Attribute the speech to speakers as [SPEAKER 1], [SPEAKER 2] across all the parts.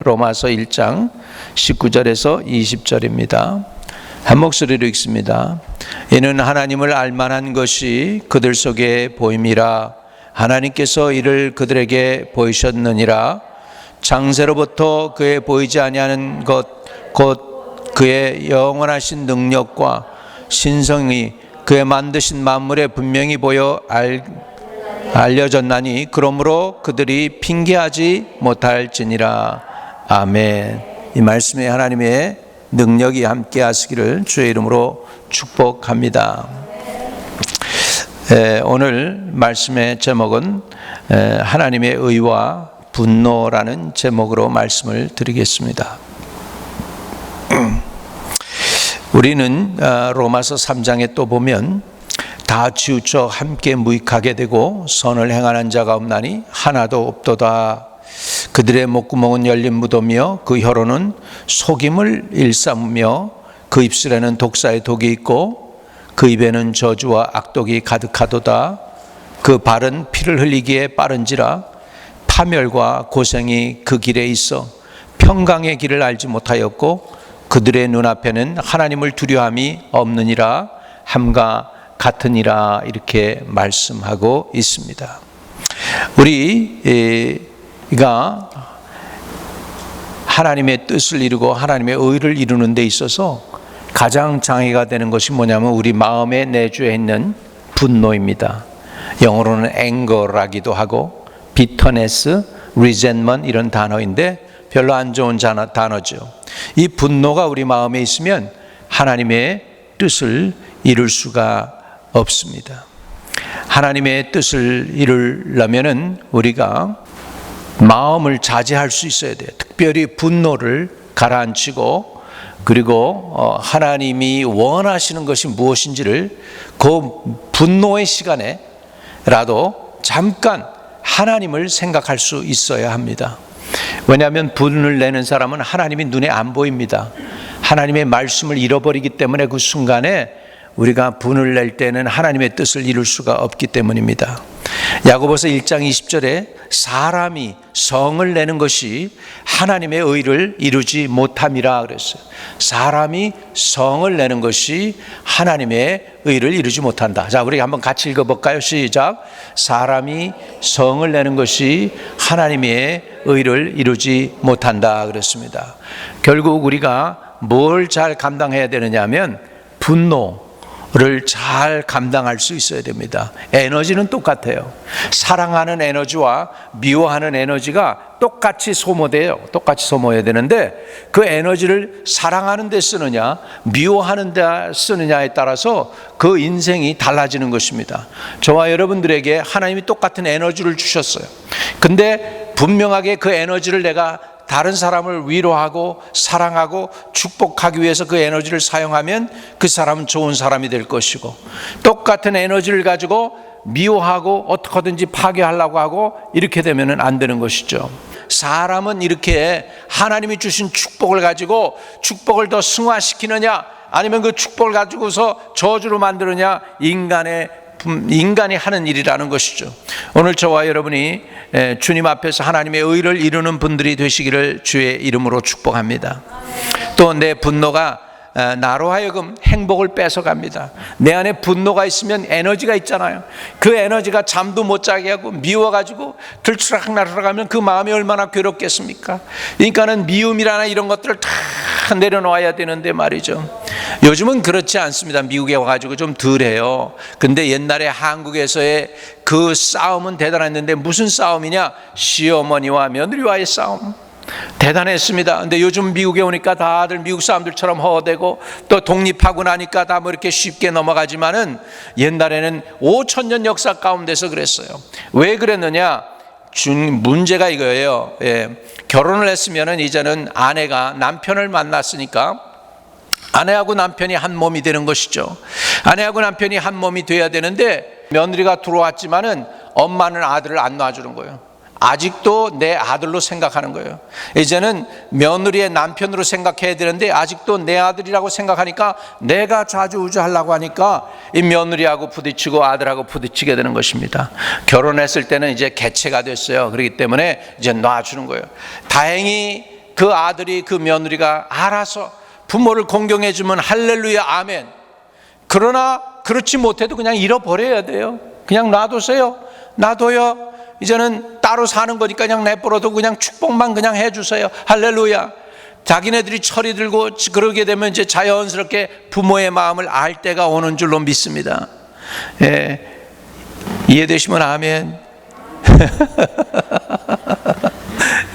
[SPEAKER 1] 로마서 1장 19절에서 20절입니다. 한 목소리로 읽습니다. 이는 하나님을 알만한 것이 그들 속에 보임이라. 하나님께서 이를 그들에게 보이셨느니라. 창세로부터 그의 보이지 아니하는 것 곧 그의 영원하신 능력과 신성이 그의 만드신 만물에 분명히 보여 알려졌나니 그러므로 그들이 핑계하지 못할지니라. 아멘. 이 말씀에 하나님의 능력이 함께 하시기를 주의 이름으로 축복합니다. 오늘 말씀의 제목은 하나님의 의와 분노라는 제목으로 말씀을 드리겠습니다. 우리는 로마서 3장에 또 보면 다 치우쳐 함께 무익하게 되고 선을 행하는 자가 없나니 하나도 없도다. 그들의 목구멍은 열린 무덤이요 그 혀로는 속임을 일삼으며 그 입술에는 독사의 독이 있고 그 입에는 저주와 악독이 가득하도다. 그 발은 피를 흘리기에 빠른지라 파멸과 고생이 그 길에 있어 평강의 길을 알지 못하였고 그들의 눈앞에는 하나님을 두려움이 없느니라 함과 같으니라. 이렇게 말씀하고 있습니다. 우리가 하나님의 뜻을 이루고 하나님의 의를 이루는 데 있어서 가장 장애가 되는 것이 뭐냐면 우리 마음에 내주해 있는 분노입니다. 영어로는 anger라기도 하고 bitterness, resentment 이런 단어인데 별로 안 좋은 단어죠. 이 분노가 우리 마음에 있으면 하나님의 뜻을 이룰 수가 없습니다. 하나님의 뜻을 이루려면은 우리가 마음을 자제할 수 있어야 돼요. 특별히 분노를 가라앉히고 그리고 하나님이 원하시는 것이 무엇인지를 그 분노의 시간에라도 잠깐 하나님을 생각할 수 있어야 합니다. 왜냐하면 분을 내는 사람은 하나님이 눈에 안 보입니다. 하나님의 말씀을 잃어버리기 때문에 그 순간에 우리가 분을 낼 때는 하나님의 뜻을 이룰 수가 없기 때문입니다. 야고보서 1장 20절에 사람이 성을 내는 것이 하나님의 의를 이루지 못함이라 그랬어요. 사람이 성을 내는 것이 하나님의 의를 이루지 못한다. 자, 우리 한번 같이 읽어볼까요? 시작. 사람이 성을 내는 것이 하나님의 의를 이루지 못한다 그랬습니다. 결국 우리가 뭘 잘 감당해야 되느냐 하면 분노를 잘 감당할 수 있어야 됩니다. 에너지는 똑같아요. 사랑하는 에너지와 미워하는 에너지가 똑같이 소모돼요. 똑같이 소모해야 되는데 그 에너지를 사랑하는 데 쓰느냐 미워하는 데 쓰느냐에 따라서 그 인생이 달라지는 것입니다. 저와 여러분들에게 하나님이 똑같은 에너지를 주셨어요. 근데 분명하게 그 에너지를 내가 다른 사람을 위로하고 사랑하고 축복하기 위해서 그 에너지를 사용하면 그 사람은 좋은 사람이 될 것이고, 똑같은 에너지를 가지고 미워하고 어떻게든지 파괴하려고 하고 이렇게 되면 안 되는 것이죠. 사람은 이렇게 하나님이 주신 축복을 가지고 축복을 더 승화시키느냐 아니면 그 축복을 가지고서 저주로 만드느냐 인간이 하는 일이라는 것이죠. 오늘 저와 여러분이 주님 앞에서 하나님의 의를 이루는 분들이 되시기를 주의 이름으로 축복합니다. 또 내 분노가 나로 하여금 행복을 뺏어갑니다. 내 안에 분노가 있으면 에너지가 있잖아요. 그 에너지가 잠도 못 자게 하고 미워가지고 들추락날아가면 그 마음이 얼마나 괴롭겠습니까? 그러니까는 미움이라나 이런 것들을 다 내려놓아야 되는데 말이죠. 요즘은 그렇지 않습니다. 미국에 와가지고 좀 덜해요. 근데 옛날에 한국에서의 그 싸움은 대단했는데 무슨 싸움이냐? 시어머니와 며느리와의 싸움. 대단했습니다. 근데 요즘 미국에 오니까 다들 미국 사람들처럼 허되고 또 독립하고 나니까 다 뭐 이렇게 쉽게 넘어가지만은 옛날에는 5,000년 역사 가운데서 그랬어요. 왜 그랬느냐? 문제가 이거예요. 결혼을 했으면은 이제는 아내가 남편을 만났으니까 아내하고 남편이 한 몸이 되는 것이죠. 아내하고 남편이 한 몸이 돼야 되는데 며느리가 들어왔지만은 엄마는 아들을 안 놔주는 거예요. 아직도 내 아들로 생각하는 거예요. 이제는 며느리의 남편으로 생각해야 되는데 아직도 내 아들이라고 생각하니까 내가 좌지우지하려고 하니까 이 며느리하고 부딪히고 아들하고 부딪히게 되는 것입니다. 결혼했을 때는 이제 개체가 됐어요. 그렇기 때문에 이제 놔주는 거예요. 다행히 그 아들이 그 며느리가 알아서 부모를 공경해 주면 할렐루야 아멘. 그러나 그렇지 못해도 그냥 잃어버려야 돼요. 그냥 놔두세요. 놔둬요. 이제는 따로 사는 거니까 그냥 내버려도 그냥 축복만 그냥 해주세요. 할렐루야. 자기네들이 철이 들고 그러게 되면 이제 자연스럽게 부모의 마음을 알 때가 오는 줄로 믿습니다. 예, 이해되시면 아멘.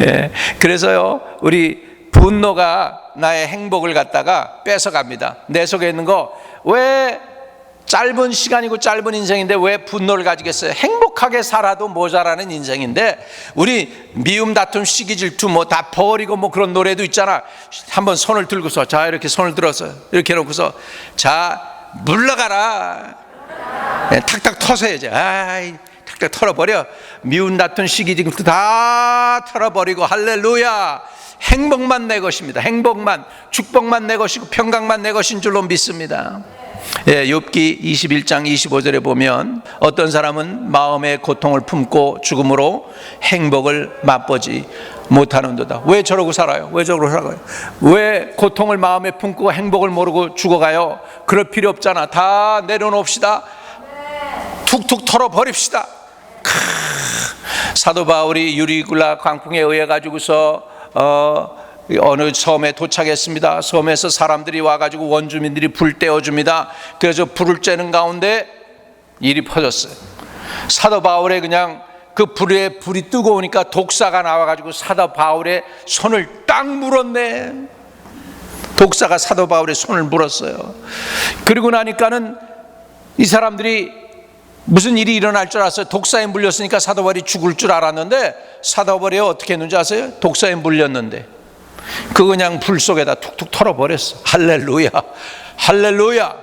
[SPEAKER 1] 예, 그래서요 우리 분노가 나의 행복을 갖다가 뺏어갑니다. 내 속에 있는 거 왜 짧은 시간이고 짧은 인생인데 왜 분노를 가지겠어요? 행복하게 살아도 모자라는 인생인데 우리 미움, 다툼, 시기, 질투 뭐 다 버리고 뭐 그런 노래도 있잖아. 한번 손을 들고서 자 이렇게 손을 들어서 이렇게 해놓고서 자 물러가라. 네, 탁탁 터서야지. 아이 탁탁 털어버려. 미움, 다툼, 시기, 질투 다 털어버리고 할렐루야. 행복만 내 것입니다. 행복만, 축복만 내 것이고 평강만 내 것인 줄로 믿습니다. 예, 욥기 21장 25절에 보면 어떤 사람은 마음의 고통을 품고 죽음으로 행복을 맛보지 못하는도다. 왜 저러고 살아요? 왜 저러고 살아요? 왜 고통을 마음에 품고 행복을 모르고 죽어가요? 그럴 필요 없잖아. 다 내려놓읍시다. 툭툭 털어버립시다. 사도 바울이 유리굴라 광풍에 의해 가지고서 어느 섬에 도착했습니다. 섬에서 사람들이 와가지고 원주민들이 불 떼어줍니다. 그래서 불을 쬐는 가운데 일이 퍼졌어요. 사도 바울의 그냥 그 불에 불이 뜨거우니까 독사가 나와가지고 사도 바울의 손을 딱 물었네. 독사가 사도 바울의 손을 물었어요. 그리고 나니까는 이 사람들이 무슨 일이 일어날 줄 알았어요. 독사에 물렸으니까 사도 바울이 죽을 줄 알았는데 사도 바울이 어떻게 했는지 아세요? 독사에 물렸는데 그 그냥 불 속에다 툭툭 털어버렸어. 할렐루야, 할렐루야.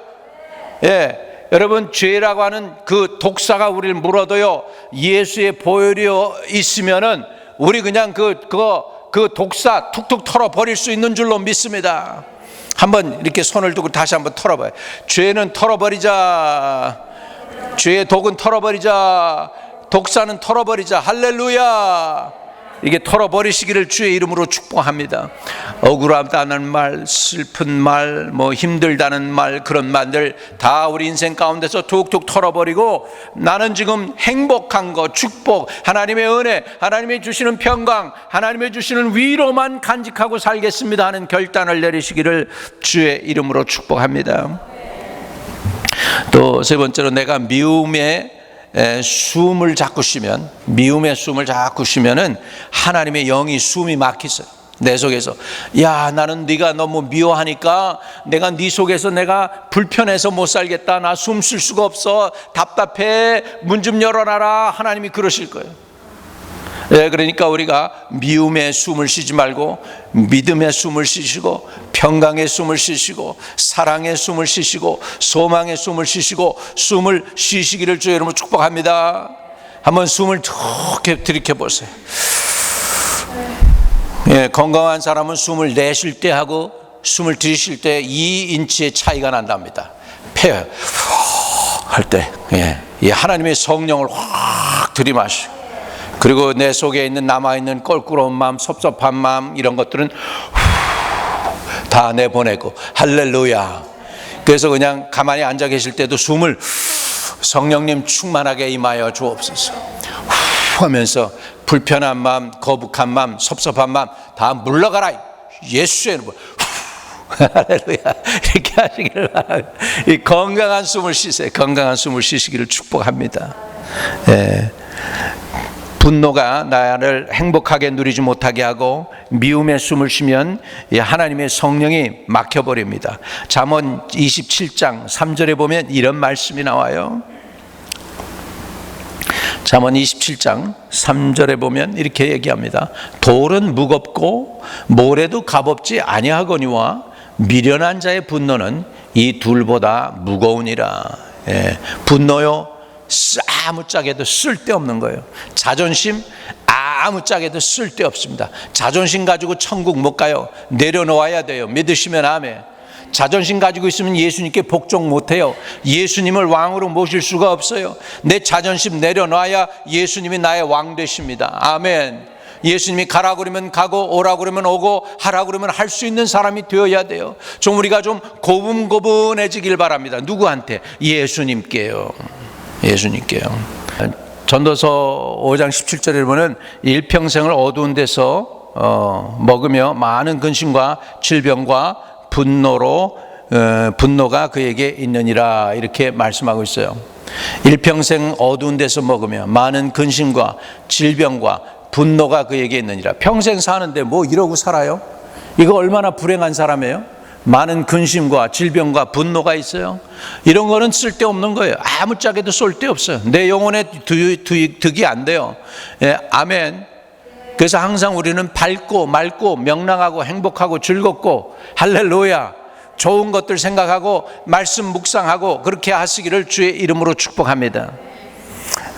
[SPEAKER 1] 예, 여러분 죄라고 하는 그 독사가 우리를 물어도요 예수의 보혈이 있으면은 우리 그냥 그 독사 툭툭 털어버릴 수 있는 줄로 믿습니다. 한번 이렇게 손을 두고 다시 한번 털어봐요. 죄는 털어버리자. 죄의 독은 털어버리자. 독사는 털어버리자. 할렐루야. 이게 털어버리시기를 주의 이름으로 축복합니다. 억울하다는 말, 슬픈 말, 뭐 힘들다는 말, 그런 말들 다 우리 인생 가운데서 툭툭 털어버리고 나는 지금 행복한 거, 축복, 하나님의 은혜, 하나님이 주시는 평강, 하나님이 주시는 위로만 간직하고 살겠습니다 하는 결단을 내리시기를 주의 이름으로 축복합니다. 또 세 번째로 내가 미움의 숨을 자꾸 쉬면, 미움의 숨을 자꾸 쉬면은 하나님의 영이 숨이 막히세요. 내 속에서 야 나는 네가 너무 미워하니까 내가 네 속에서 내가 불편해서 못 살겠다. 나 숨 쉴 수가 없어. 답답해. 문 좀 열어놔라. 하나님이 그러실 거예요. 예, 그러니까 우리가 미움의 숨을 쉬지 말고 믿음의 숨을 쉬시고 평강의 숨을 쉬시고 사랑의 숨을 쉬시고 소망의 숨을 쉬시고 숨을 쉬시기를 주의 이름으로 축복합니다. 한번 숨을 툭 들이켜보세요. 예, 건강한 사람은 숨을 내쉴 때 하고 숨을 들이쉴 때 2인치의 차이가 난답니다. 폐 할 때 예, 하나님의 성령을 확 들이마시고 그리고 내 속에 있는 남아있는 껄끄러운 마음, 섭섭한 마음 이런 것들은 다 내보내고 할렐루야. 그래서 그냥 가만히 앉아 계실 때도 숨을 성령님 충만하게 임하여 주옵소서 하면서 불편한 마음, 거북한 마음, 섭섭한 마음 다 물러가라. 예수의 이름으로 할렐루야. 이렇게 하시기를 바랍니다. 이 건강한 숨을 쉬세요. 건강한 숨을 쉬시기를 축복합니다. 예. 분노가 나를 행복하게 누리지 못하게 하고 미움의 숨을 쉬면 하나님의 성령이 막혀버립니다. 잠언 27장 3절에 보면 이런 말씀이 나와요. 잠언 27장 3절에 보면 이렇게 얘기합니다. 돌은 무겁고 모래도 값없지 아니하거니와 미련한 자의 분노는 이 둘보다 무거우니라. 예, 분노요 아무짝에도 쓸데없는 거예요. 자존심 아무짝에도 쓸데없습니다. 자존심 가지고 천국 못 가요. 내려놓아야 돼요. 믿으시면 아멘. 자존심 가지고 있으면 예수님께 복종 못해요. 예수님을 왕으로 모실 수가 없어요. 내 자존심 내려놔야 예수님이 나의 왕 되십니다. 아멘. 예수님이 가라 그러면 가고 오라 그러면 오고 하라 그러면 할 수 있는 사람이 되어야 돼요. 좀 우리가 좀 고분고분해지길 바랍니다. 누구한테? 예수님께요. 예수님께요. 전도서 5장 17절에 보면 일평생을 어두운 데서 먹으며 많은 근심과 질병과 분노가 그에게 있느니라, 이렇게 말씀하고 있어요. 일평생 어두운 데서 먹으며 많은 근심과 질병과 분노가 그에게 있느니라. 평생 사는데 뭐 이러고 살아요? 이거 얼마나 불행한 사람이에요? 많은 근심과 질병과 분노가 있어요. 이런 거는 쓸데없는 거예요. 아무짝에도 쓸데없어요. 내 영혼에 득이 안 돼요. 예, 아멘. 그래서 항상 우리는 밝고 맑고 명랑하고 행복하고 즐겁고 할렐루야, 좋은 것들 생각하고 말씀 묵상하고 그렇게 하시기를 주의 이름으로 축복합니다.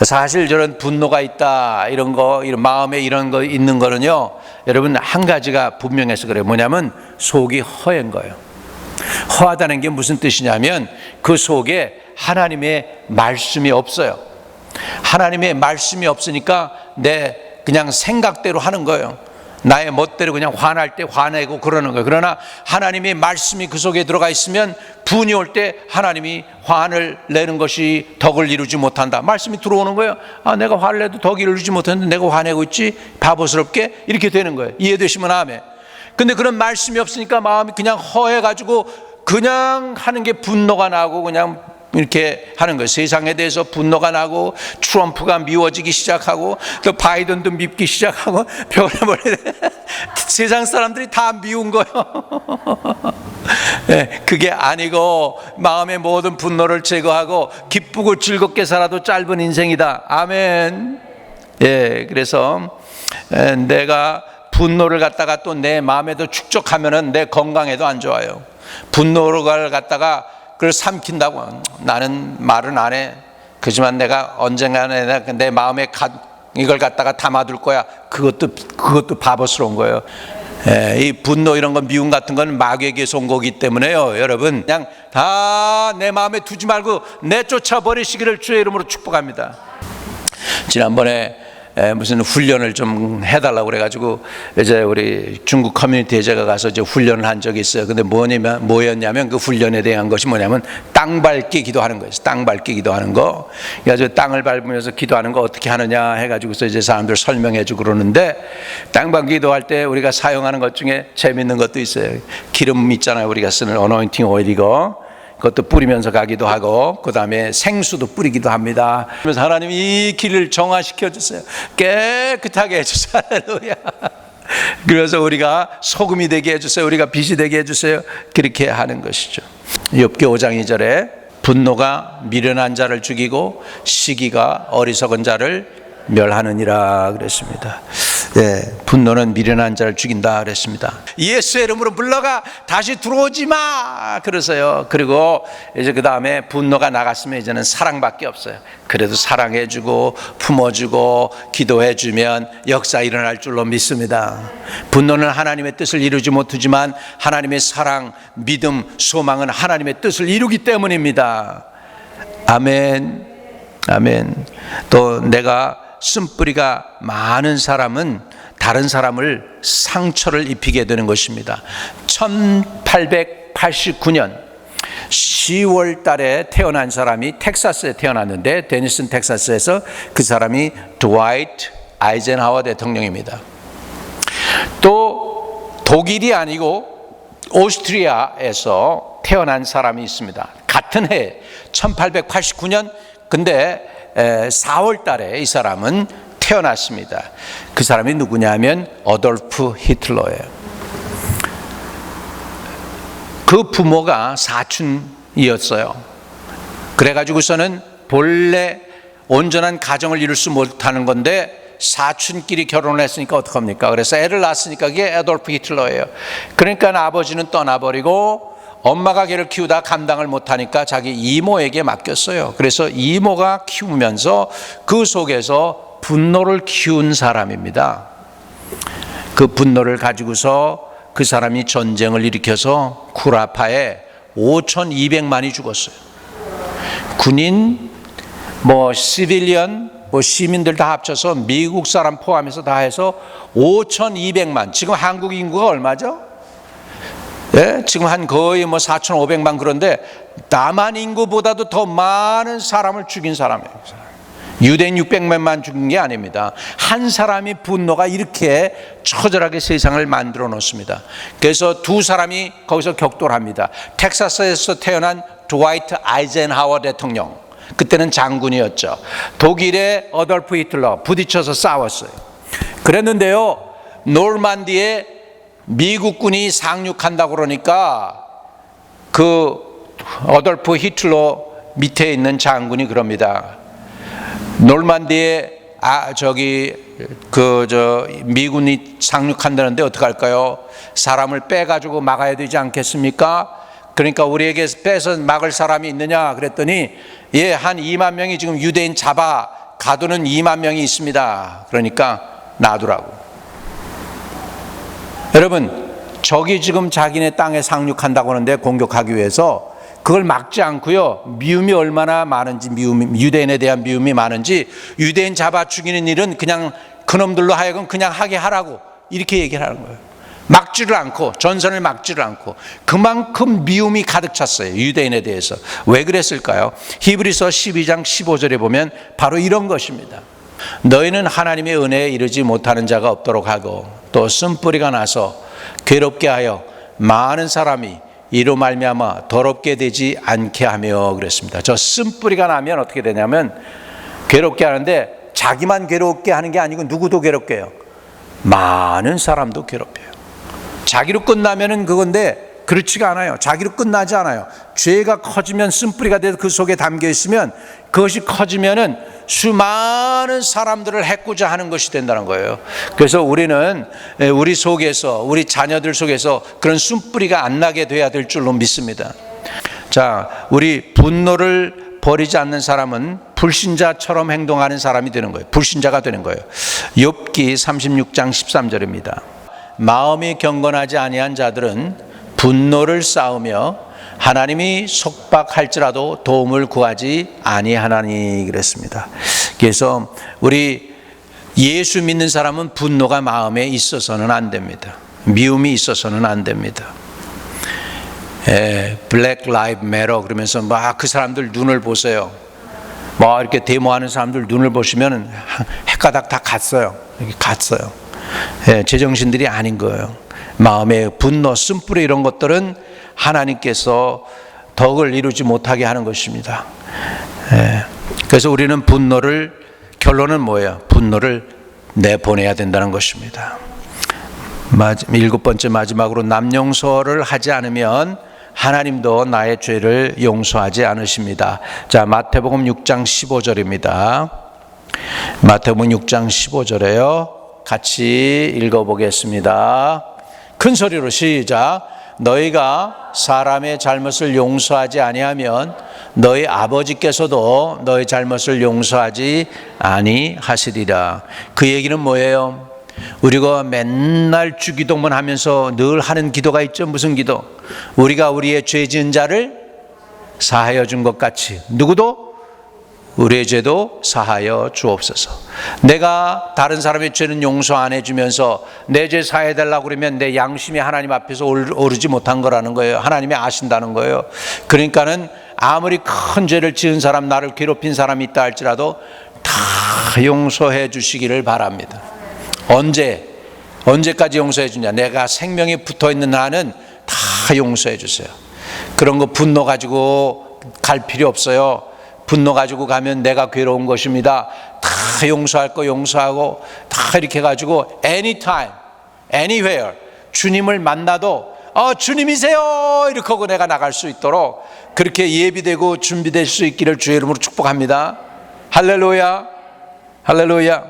[SPEAKER 1] 사실 저런 분노가 있다, 이런 거, 이런 마음에 이런 거 있는 거는요, 여러분 한 가지가 분명해서 그래요. 뭐냐면 속이 허연 거예요. 허하다는 게 무슨 뜻이냐면 그 속에 하나님의 말씀이 없어요. 하나님의 말씀이 없으니까 내 그냥 생각대로 하는 거예요. 나의 멋대로 그냥 화날 때 화내고 그러는 거예요. 그러나 하나님의 말씀이 그 속에 들어가 있으면 분이 올 때 하나님이 화를 내는 것이 덕을 이루지 못한다. 말씀이 들어오는 거예요. 아, 내가 화를 내도 덕을 이루지 못했는데 내가 화내고 있지? 바보스럽게? 이렇게 되는 거예요. 이해되시면 아멘. 근데 그런 말씀이 없으니까 마음이 그냥 허해가지고 그냥 하는 게 분노가 나고 그냥 이렇게 하는 거예요. 세상에 대해서 분노가 나고 트럼프가 미워지기 시작하고 또 바이든도 밉기 시작하고 세상 사람들이 다 미운 거예요. 네, 그게 아니고 마음의 모든 분노를 제거하고 기쁘고 즐겁게 살아도 짧은 인생이다. 아멘. 예, 그래서 내가 분노를 갖다가 또 내 마음에도 축적하면은 내 건강에도 안 좋아요. 분노를 갖다가 그걸 삼킨다고, 나는 말은 안 해. 그렇지만 내가 언젠가는 내 마음에 이걸 갖다가 담아둘 거야. 그것도 바보스러운 거예요. 이 분노 이런 건 미움 같은 건 마귀에게서 온 거기 때문에요. 여러분 그냥 다 내 마음에 두지 말고 내쫓아 버리시기를 주의 이름으로 축복합니다. 지난번에 무슨 훈련을 좀 해달라고 그래가지고 이제 우리 중국 커뮤니티에 제가 가서 이제 훈련을 한 적이 있어요. 근데 뭐였냐면 그 훈련에 대한 것이 뭐냐면 땅 밟기 기도하는 거예요. 땅 밟기 기도하는 거. 그래서 땅을 밟으면서 기도하는 거 어떻게 하느냐 해가지고서 이제 사람들 설명해주고 그러는데, 땅 밟기 기도할 때 우리가 사용하는 것 중에 재밌는 것도 있어요. 기름 있잖아요. 우리가 쓰는 어노인팅 오일이고. 그것도 뿌리면서 가기도 하고, 그 다음에 생수도 뿌리기도 합니다. 그래서 하나님이 이 길을 정화시켜 주세요. 깨끗하게 해주세요. 할렐루야. 그래서 우리가 소금이 되게 해주세요. 우리가 빛이 되게 해주세요. 그렇게 하는 것이죠. 욥기 5장 2절에 분노가 미련한 자를 죽이고 시기가 어리석은 자를 멸하느니라 그랬습니다. 네, 분노는 미련한 자를 죽인다 그랬습니다. 예수의 이름으로 물러가, 다시 들어오지 마 그러세요. 그리고 이제 그 다음에 분노가 나갔으면 이제는 사랑밖에 없어요. 그래도 사랑해주고 품어주고 기도해주면 역사 일어날 줄로 믿습니다. 분노는 하나님의 뜻을 이루지 못하지만 하나님의 사랑, 믿음, 소망은 하나님의 뜻을 이루기 때문입니다. 아멘. 아멘. 또 내가 쓴뿌리가 많은 사람은 다른 사람을 상처를 입히게 되는 것입니다. 1889년 10월 달에 태어난 사람이 텍사스에 태어났는데, 데니슨 텍사스에서 그 사람이 드와이트 아이젠하워 대통령입니다. 또 독일이 아니고 오스트리아에서 태어난 사람이 있습니다. 같은 해 1889년 근데 4월 달에 이 사람은 태어났습니다. 그 사람이 누구냐면 어돌프 히틀러예요. 그 부모가 사촌이었어요. 그래가지고서는 본래 온전한 가정을 이룰 수 못하는 건데 사촌끼리 결혼을 했으니까 어떡합니까? 그래서 애를 낳았으니까 그게 어돌프 히틀러예요. 그러니까 아버지는 떠나버리고 엄마가 걔를 키우다 감당을 못하니까 자기 이모에게 맡겼어요. 그래서 이모가 키우면서 그 속에서 분노를 키운 사람입니다. 그 분노를 가지고서 그 사람이 전쟁을 일으켜서 쿠라파에 5,200만이 죽었어요. 군인, 시빌리언, 뭐 시민들 다 합쳐서 미국 사람 포함해서 다 해서 5,200만. 지금 한국 인구가 얼마죠? 예, 지금 한 거의 뭐 4,500만. 그런데 남한 인구보다도 더 많은 사람을 죽인 사람이에요. 유대인 600만만 죽인 게 아닙니다. 한 사람이 분노가 이렇게 처절하게 세상을 만들어 놓습니다. 그래서 두 사람이 거기서 격돌합니다. 텍사스에서 태어난 드와이트 아이젠하워 대통령, 그때는 장군이었죠. 독일의 어돌프 히틀러 부딪혀서 싸웠어요. 그랬는데요, 노르만디에 미국군이 상륙한다고 그러니까 그 어돌프 히틀러 밑에 있는 장군이 그럽니다. 노르만디에 미군이 상륙한다는데 어떡할까요? 사람을 빼가지고 막아야 되지 않겠습니까? 그러니까 우리에게 빼서 막을 사람이 있느냐 그랬더니 예, 한 2만 명이 지금 유대인 잡아 가두는 2만 명이 있습니다. 그러니까 놔두라고. 여러분, 적이 지금 자기네 땅에 상륙한다고 하는데 공격하기 위해서 그걸 막지 않고요, 미움이 얼마나 많은지, 유대인에 대한 미움이 많은지, 유대인 잡아 죽이는 일은 그냥 그놈들로 하여금 그냥 하게 하라고 이렇게 얘기를 하는 거예요. 막지를 않고, 전선을 막지를 않고, 그만큼 미움이 가득 찼어요, 유대인에 대해서. 왜 그랬을까요? 히브리서 12장 15절에 보면 바로 이런 것입니다. 너희는 하나님의 은혜에 이르지 못하는 자가 없도록 하고 또 쓴뿌리가 나서 괴롭게 하여 많은 사람이 이로 말미암아 더럽게 되지 않게 하며 그랬습니다. 저 쓴뿌리가 나면 어떻게 되냐면 괴롭게 하는데 자기만 괴롭게 하는 게 아니고 누구도 괴롭게 해요. 많은 사람도 괴롭혀요. 자기로 끝나면은 그건데 그렇지가 않아요. 자기로 끝나지 않아요. 죄가 커지면 쓴뿌리가 돼서 그 속에 담겨 있으면 그것이 커지면은 수많은 사람들을 해코자 하는 것이 된다는 거예요. 그래서 우리는 우리 속에서, 우리 자녀들 속에서 그런 쓴뿌리가 안 나게 돼야 될 줄로 믿습니다. 자, 우리 분노를 버리지 않는 사람은 불신자처럼 행동하는 사람이 되는 거예요. 불신자가 되는 거예요. 욥기 36장 13절입니다. 마음이 경건하지 아니한 자들은 분노를 쌓으며 하나님이 속박할지라도 도움을 구하지 아니하나니 그랬습니다. 그래서 우리 예수 믿는 사람은 분노가 마음에 있어서는 안 됩니다. 미움이 있어서는 안 됩니다. 블랙 라이브 매터 그러면서 막 그 사람들 눈을 보세요. 뭐 이렇게 데모하는 사람들 눈을 보시면 헷가닥 다 갔어요. 이렇게 갔어요. 제정신들이 아닌 거예요. 마음의 분노, 쓴뿌리 이런 것들은 하나님께서 덕을 이루지 못하게 하는 것입니다. 그래서 우리는 분노를, 결론은 뭐예요? 분노를 내보내야 된다는 것입니다. 7번째 마지막으로 남용서를 하지 않으면 하나님도 나의 죄를 용서하지 않으십니다. 자, 마태복음 6장 15절입니다. 마태복음 6장 15절에요. 같이 읽어보겠습니다. 큰 소리로 시작. 너희가 사람의 잘못을 용서하지 아니하면 너희 아버지께서도 너희 잘못을 용서하지 아니하시리라. 그 얘기는 뭐예요? 우리가 맨날 주기도문 하면서 늘 하는 기도가 있죠. 무슨 기도? 우리가 우리의 죄 지은 자를 사하여 준 것 같이 누구도 우리의 죄도 사하여 주옵소서. 내가 다른 사람의 죄는 용서 안 해주면서 내 죄 사해달라고 그러면 내 양심이 하나님 앞에서 오르지 못한 거라는 거예요. 하나님이 아신다는 거예요. 그러니까는 아무리 큰 죄를 지은 사람, 나를 괴롭힌 사람이 있다 할지라도 다 용서해 주시기를 바랍니다. 언제까지 용서해 주냐? 내가 생명이 붙어있는 한은 다 용서해 주세요. 그런 거 분노 가지고 갈 필요 없어요. 분노 가지고 가면 내가 괴로운 것입니다. 다 용서할 거 용서하고 다 이렇게 해가지고 anytime, anywhere 주님을 만나도 주님이세요 이렇게 하고 내가 나갈 수 있도록 그렇게 예비되고 준비될 수 있기를 주의 이름으로 축복합니다. 할렐루야, 할렐루야.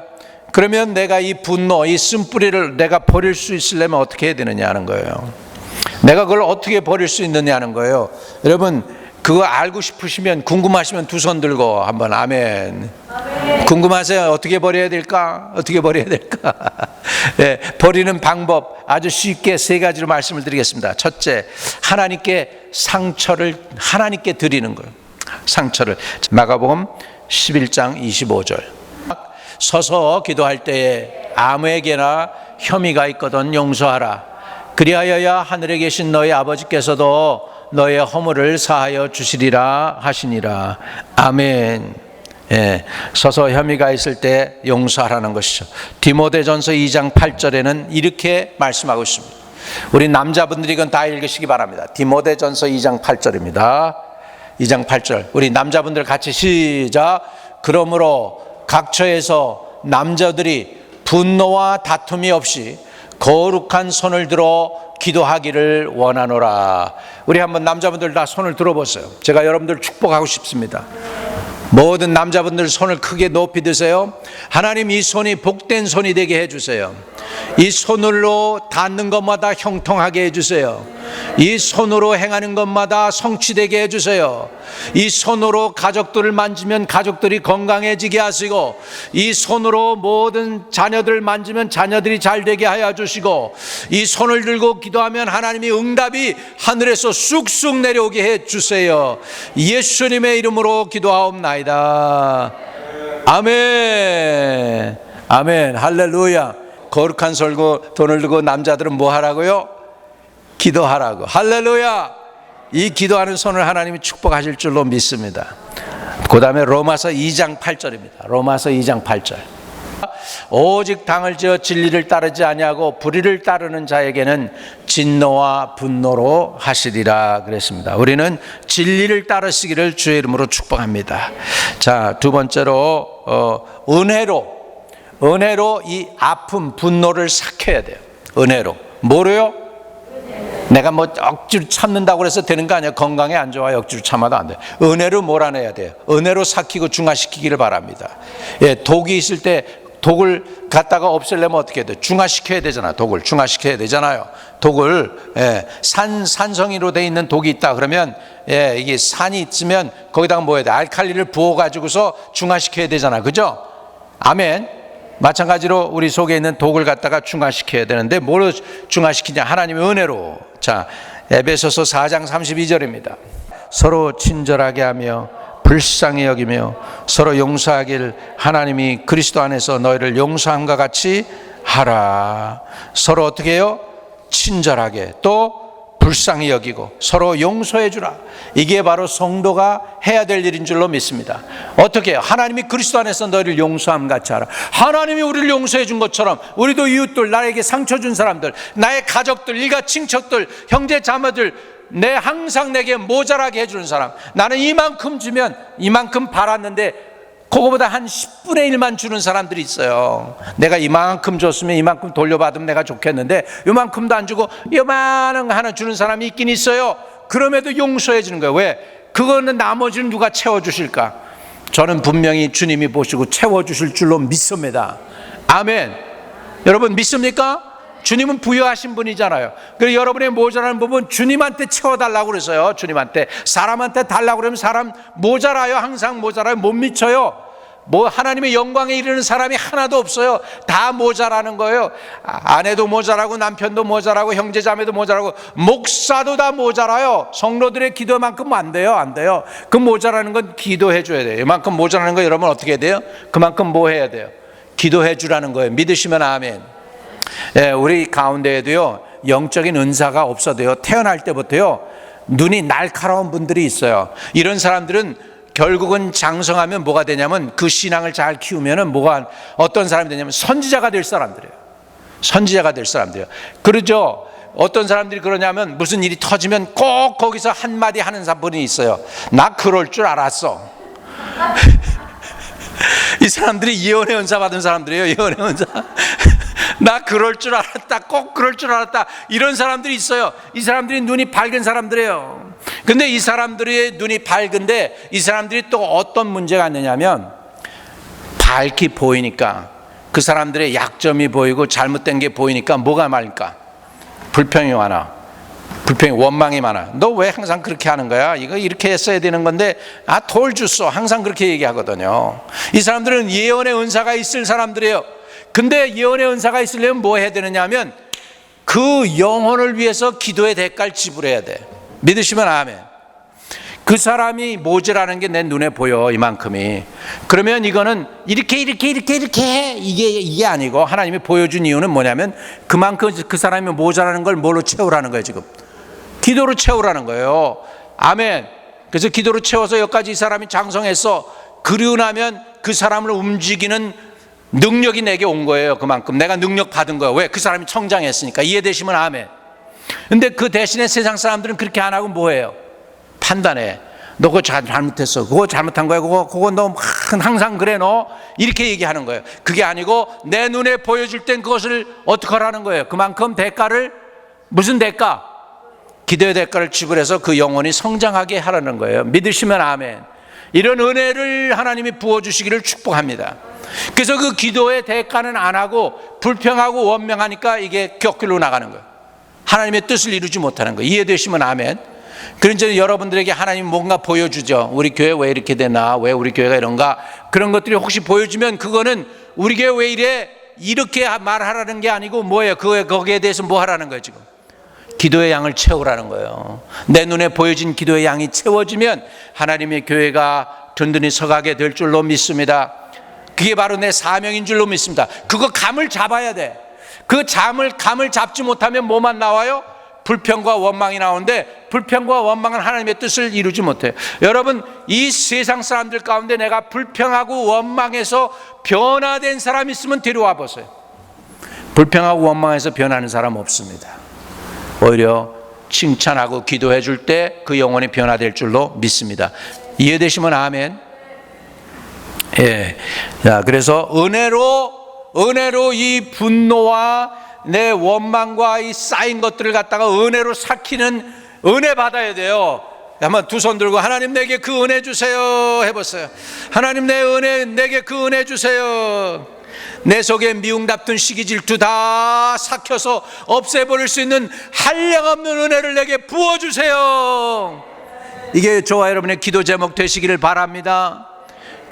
[SPEAKER 1] 그러면 내가 이 분노, 이 쓴뿌리를 내가 버릴 수 있으려면 어떻게 해야 되느냐 하는 거예요. 내가 그걸 어떻게 버릴 수 있느냐 하는 거예요. 여러분 그거 알고 싶으시면, 궁금하시면 두 손 들고 한번 아멘. 아멘. 궁금하세요? 어떻게 버려야 될까? 어떻게 버려야 될까? 네, 버리는 방법 아주 쉽게 세 가지로 말씀을 드리겠습니다. 첫째, 하나님께 상처를 하나님께 드리는 거예요. 상처를. 마가복음 11장 25절. 서서 기도할 때에 아무에게나 혐의가 있거든 용서하라. 그리하여야 하늘에 계신 너희 아버지께서도 너의 허물을 사하여 주시리라 하시니라. 아멘. 예, 서서 혐의가 있을 때 용서하라는 것이죠. 디모데전서 2장 8절에는 이렇게 말씀하고 있습니다. 우리 남자분들이 이건 다 읽으시기 바랍니다. 디모데전서 2장 8절입니다. 2장 8절. 우리 남자분들 같이 시작. 그러므로 각처에서 남자들이 분노와 다툼이 없이 거룩한 손을 들어 기도하기를 원하노라. 우리 한번 남자분들 다 손을 들어보세요. 제가 여러분들 축복하고 싶습니다. 모든 남자분들 손을 크게 높이 드세요. 하나님, 이 손이 복된 손이 되게 해주세요. 이 손으로 닿는 것마다 형통하게 해주세요. 이 손으로 행하는 것마다 성취되게 해주세요. 이 손으로 가족들을 만지면 가족들이 건강해지게 하시고, 이 손으로 모든 자녀들 만지면 자녀들이 잘 되게 하여 주시고, 이 손을 들고 기도하면 하나님이 응답이 하늘에서 쑥쑥 내려오게 해주세요. 예수님의 이름으로 기도하옵나이다. 아멘. 아멘. 할렐루야. 거룩한 손을 들고 남자들은 뭐 하라고요? 기도하라고. 할렐루야. 이 기도하는 손을 하나님이 축복하실 줄로 믿습니다. 그 다음에 로마서 2장 8절입니다. 로마서 2장 8절. 오직 당을 지어 진리를 따르지 아니하고 불의를 따르는 자에게는 진노와 분노로 하시리라 그랬습니다. 우리는 진리를 따르시기를 주의 이름으로 축복합니다. 자, 두 번째로 은혜로 이 아픔, 분노를 삭혀야 돼요. 은혜로. 뭐로요? 내가 뭐 억지로 참는다고 해서 되는 거 아니야. 건강에 안 좋아요. 억지로 참아도 안 돼요. 은혜로 몰아내야 돼요. 은혜로 삭히고 중화시키기를 바랍니다. 예, 독이 있을 때 독을 갖다가 없애려면 어떻게 해야 돼요? 중화시켜야 되잖아요. 독을 중화시켜야 되잖아요. 독을, 예, 산성이로 되어 있는 독이 있다 그러면, 예, 이게 산이 있으면 거기다가 뭐 해야 돼? 알칼리를 부어가지고서 중화시켜야 되잖아요. 그죠? 아멘. 마찬가지로 우리 속에 있는 독을 갖다가 중화시켜야 되는데 뭐로 중화시키냐? 하나님의 은혜로. 자, 에베소서 4장 32절입니다. 서로 친절하게 하며 불쌍히 여기며 서로 용서하길 하나님이 그리스도 안에서 너희를 용서함과 같이 하라. 서로 어떻게 해요? 친절하게, 또 불쌍히 여기고 서로 용서해 주라. 이게 바로 성도가 해야 될 일인 줄로 믿습니다. 어떻게 해요? 하나님이 그리스도 안에서 너희를 용서함 같이 하라. 하나님이 우리를 용서해 준 것처럼 우리도 이웃들, 나에게 상처 준 사람들, 나의 가족들, 일가 친척들, 형제 자매들, 항상 내게 모자라게 해주는 사람, 나는 이만큼 주면 이만큼 받았는데 그거보다 한 10분의 1만 주는 사람들이 있어요. 내가 이만큼 줬으면 이만큼 돌려받으면 내가 좋겠는데 이만큼도 안 주고 요만한 거 하나 주는 사람이 있긴 있어요. 그럼에도 용서해 주는 거예요. 왜? 그거는 나머지는 누가 채워주실까? 저는 분명히 주님이 보시고 채워주실 줄로 믿습니다. 아멘. 여러분 믿습니까? 주님은 부여하신 분이잖아요. 그래서 여러분의 모자라는 부분 주님한테 채워달라고 그래서요. 주님한테. 사람한테 달라고 그러면 사람 모자라요. 항상 모자라요. 못 미쳐요. 뭐 하나님의 영광에 이르는 사람이 하나도 없어요. 다 모자라는 거예요. 아내도 모자라고 남편도 모자라고 형제자매도 모자라고 목사도 다 모자라요. 성도들의 기도만큼 안 돼요. 안 돼요. 그 모자라는 건 기도해 줘야 돼요. 이만큼 모자라는 거 여러분 어떻게 해야 돼요? 그만큼 뭐 해야 돼요? 기도해 주라는 거예요. 믿으시면 아멘. 예, 우리 가운데에도요 영적인 은사가 없어도요 태어날 때부터요 눈이 날카로운 분들이 있어요. 이런 사람들은 결국은 장성하면 뭐가 되냐면 그 신앙을 잘 키우면은 어떤 사람이 되냐면 선지자가 될 사람들이에요. 선지자가 될 사람들이에요. 그러죠. 어떤 사람들이 그러냐면 무슨 일이 터지면 꼭 거기서 한마디 하는 분이 있어요. 나 그럴 줄 알았어. 이 사람들이 예언의 은사 받은 사람들이에요. 예언의 은사. 나 그럴 줄 알았다. 꼭 그럴 줄 알았다. 이런 사람들이 있어요. 이 사람들이 눈이 밝은 사람들이에요. 근데 이 사람들의 눈이 밝은데 이 사람들이 또 어떤 문제가 있느냐면 밝게 보이니까 그 사람들의 약점이 보이고 잘못된 게 보이니까 뭐가 많을까? 불평이 많아. 원망이 많아. 너 왜 항상 그렇게 하는 거야? 이거 이렇게 했어야 되는 건데 돌 줬어. 항상 그렇게 얘기하거든요. 이 사람들은 예언의 은사가 있을 사람들이에요. 근데 예언의 은사가 있으려면 뭐 해야 되느냐 하면 그 영혼을 위해서 기도의 대가를 지불해야 돼. 믿으시면 아멘. 그 사람이 모자라는 게 내 눈에 보여, 이만큼이. 그러면 이거는 이렇게 이게 아니고 하나님이 보여준 이유는 뭐냐면 그만큼 그 사람이 모자라는 걸 뭘로 채우라는 거예요. 지금 기도로 채우라는 거예요. 아멘. 그래서 기도로 채워서 여기까지 이 사람이 장성했어. 그리고 나면 그 사람을 움직이는 능력이 내게 온 거예요. 그만큼 내가 능력 받은 거예요. 왜? 그 사람이 성장했으니까. 이해되시면 아멘. 근데 그 대신에 세상 사람들은 그렇게 안 하고 뭐해요? 판단해. 너 그거 잘못했어. 그거 잘못한 거야. 그거 너 항상 그래 너. 이렇게 얘기하는 거예요. 그게 아니고 내 눈에 보여줄 땐 그것을 어떻게 하라는 거예요? 그만큼 대가를, 무슨 대가? 기도의 대가를 지불해서 그 영혼이 성장하게 하라는 거예요. 믿으시면 아멘. 이런 은혜를 하나님이 부어주시기를 축복합니다. 그래서 그 기도의 대가는 안 하고 불평하고 원망하니까 이게 격길로 나가는 거예요. 하나님의 뜻을 이루지 못하는 거예요. 이해되시면 아멘. 그러니까 여러분들에게 하나님 뭔가 보여주죠. 우리 교회 왜 이렇게 되나, 왜 우리 교회가 이런가, 그런 것들이 혹시 보여주면 그거는 우리 교회 왜 이래 이렇게 말하라는 게 아니고 뭐예요? 거기에 대해서 뭐 하라는 거예요? 지금 기도의 양을 채우라는 거예요. 내 눈에 보여진 기도의 양이 채워지면 하나님의 교회가 든든히 서가게 될 줄로 믿습니다. 그게 바로 내 사명인 줄로 믿습니다. 그거 감을 잡아야 돼. 그 감을 잡지 못하면 뭐만 나와요? 불평과 원망이 나오는데, 불평과 원망은 하나님의 뜻을 이루지 못해요. 여러분, 이 세상 사람들 가운데 내가 불평하고 원망해서 변화된 사람 있으면 데려와 보세요. 불평하고 원망해서 변하는 사람 없습니다. 오히려 칭찬하고 기도해 줄 때 그 영혼이 변화될 줄로 믿습니다. 이해되시면 아멘. 예. 자, 그래서 은혜로 이 분노와 내 원망과 이 쌓인 것들을 갖다가 은혜로 삭히는 은혜 받아야 돼요. 한번 두 손 들고 하나님 내게 그 은혜 주세요 해보세요. 하나님 내게 그 은혜 주세요. 내 속에 미움, 다툼, 시기, 질투 다 삭혀서 없애버릴 수 있는 한량없는 은혜를 내게 부어주세요. 이게 저와 여러분의 기도 제목 되시기를 바랍니다.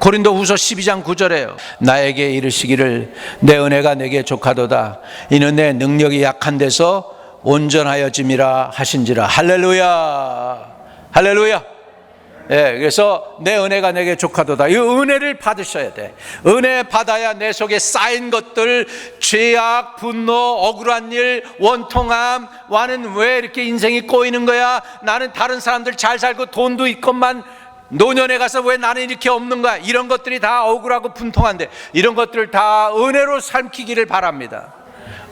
[SPEAKER 1] 고린도후서 12장 9절에요. 나에게 이르시기를 내 은혜가 내게 족하도다. 이는 내 능력이 약한 데서 온전하여짐이라 하신지라. 할렐루야, 할렐루야. 예, 그래서 내 은혜가 내게 족하도다. 이 은혜를 받으셔야 돼. 은혜 받아야 내 속에 쌓인 것들, 죄악, 분노, 억울한 일, 원통함, 나는 왜 이렇게 인생이 꼬이는 거야? 나는 다른 사람들 잘 살고 돈도 있건만 노년에 가서 왜 나는 이렇게 없는 거야? 이런 것들이 다 억울하고 분통한데, 이런 것들을 다 은혜로 삼키기를 바랍니다.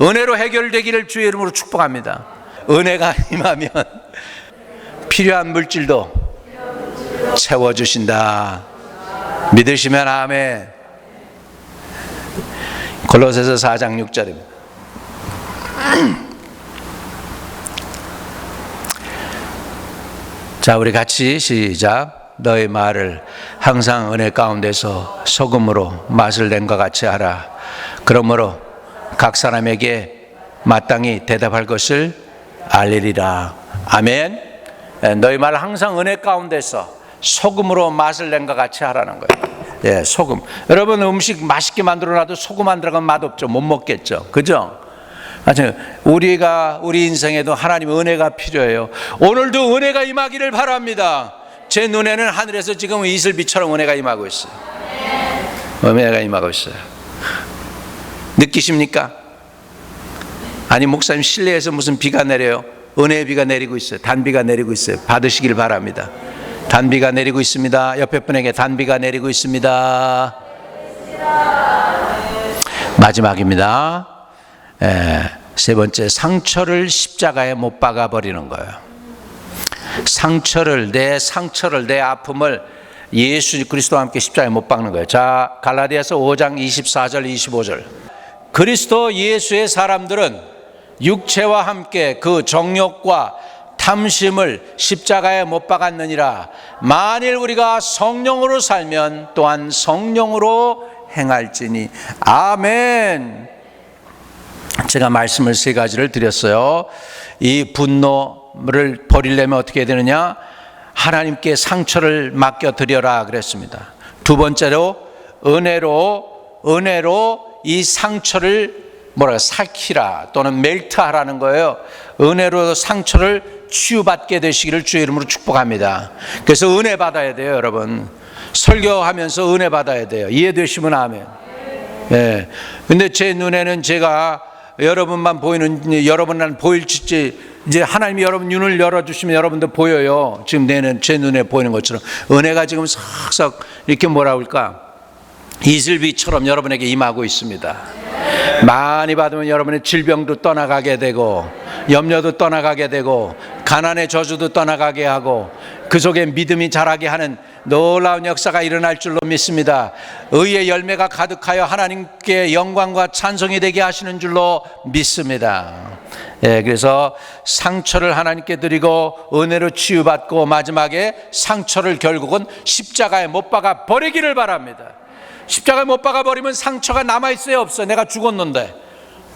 [SPEAKER 1] 은혜로 해결되기를 주의 이름으로 축복합니다. 은혜가 임하면 필요한 물질도 채워주신다. 믿으시면 아멘. 골로새서 4장 6절입니다. 자, 우리 같이 시작. 너의 말을 항상 은혜 가운데서 소금으로 맛을 낸 것 같이 하라. 그러므로 각 사람에게 마땅히 대답할 것을 알리리라. 아멘. 너의 말을 항상 은혜 가운데서 소금으로 맛을 낸 것 같이 하라는 거예요. 예, 소금. 여러분, 음식 맛있게 만들어놔도 소금 안 들어가면 맛없죠. 못 먹겠죠. 그죠? 우리 인생에도 하나님 은혜가 필요해요. 오늘도 은혜가 임하기를 바랍니다. 제 눈에는 하늘에서 지금 이슬비처럼 은혜가 임하고 있어요. 은혜가 임하고 있어요. 느끼십니까? 아니, 목사님 실내에서 무슨 비가 내려요? 은혜의 비가 내리고 있어요. 단비가 내리고 있어요. 받으시길 바랍니다. 단비가 내리고 있습니다. 옆에 분에게 단비가 내리고 있습니다. 마지막입니다. 세 번째, 상처를 십자가에 못 박아 버리는 거예요. 내 아픔을 예수 그리스도와 함께 십자가에 못 박는 거예요. 자, 갈라디아서 5장 24절 25절. 그리스도 예수의 사람들은 육체와 함께 그 정욕과 탐심을 십자가에 못 박았느니라. 만일 우리가 성령으로 살면 또한 성령으로 행할지니. 아멘. 제가 말씀을 세 가지를 드렸어요. 이 분노를 버리려면 어떻게 해야 되느냐? 하나님께 상처를 맡겨드려라 그랬습니다. 두 번째로 은혜로 이 상처를 삭히라 또는 멜트하라는 거예요. 은혜로 상처를 치유받게 되시기를 주의 이름으로 축복합니다. 그래서 은혜 받아야 돼요, 여러분. 설교하면서 은혜 받아야 돼요. 이해되시면 아멘. 예. 근데 제 눈에는 제가 여러분만 보이는, 여러분만 보일지, 이제 하나님이 여러분 눈을 열어주시면 여러분도 보여요. 지금 제 눈에 보이는 것처럼. 은혜가 지금 싹싹 이렇게 뭐라 그럴까? 이슬비처럼 여러분에게 임하고 있습니다. 많이 받으면 여러분의 질병도 떠나가게 되고, 염려도 떠나가게 되고, 가난의 저주도 떠나가게 하고, 그 속에 믿음이 자라게 하는 놀라운 역사가 일어날 줄로 믿습니다. 의의 열매가 가득하여 하나님께 영광과 찬송이 되게 하시는 줄로 믿습니다. 예, 그래서 상처를 하나님께 드리고 은혜로 치유받고 마지막에 상처를 결국은 십자가에 못 박아 버리기를 바랍니다. 십자가에 못 박아 버리면 상처가 남아있어요, 없어요? 내가 죽었는데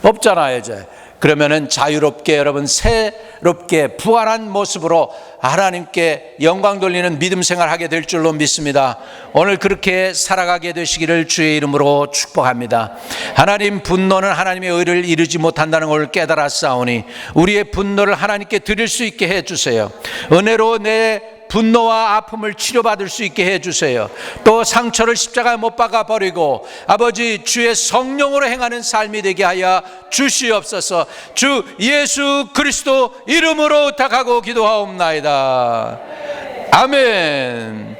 [SPEAKER 1] 없잖아요. 이제 그러면은 자유롭게, 여러분 새롭게 부활한 모습으로 하나님께 영광 돌리는 믿음 생활하게 될 줄로 믿습니다. 오늘 그렇게 살아가게 되시기를 주의 이름으로 축복합니다. 하나님, 분노는 하나님의 의를 이루지 못한다는 걸 깨달았사오니 우리의 분노를 하나님께 드릴 수 있게 해주세요. 은혜로 내 분노와 아픔을 치료받을 수 있게 해주세요. 또 상처를 십자가에 못 박아 버리고 아버지 주의 성령으로 행하는 삶이 되게 하여 주시옵소서. 주 예수 그리스도 이름으로 부탁하고 기도하옵나이다. 아멘.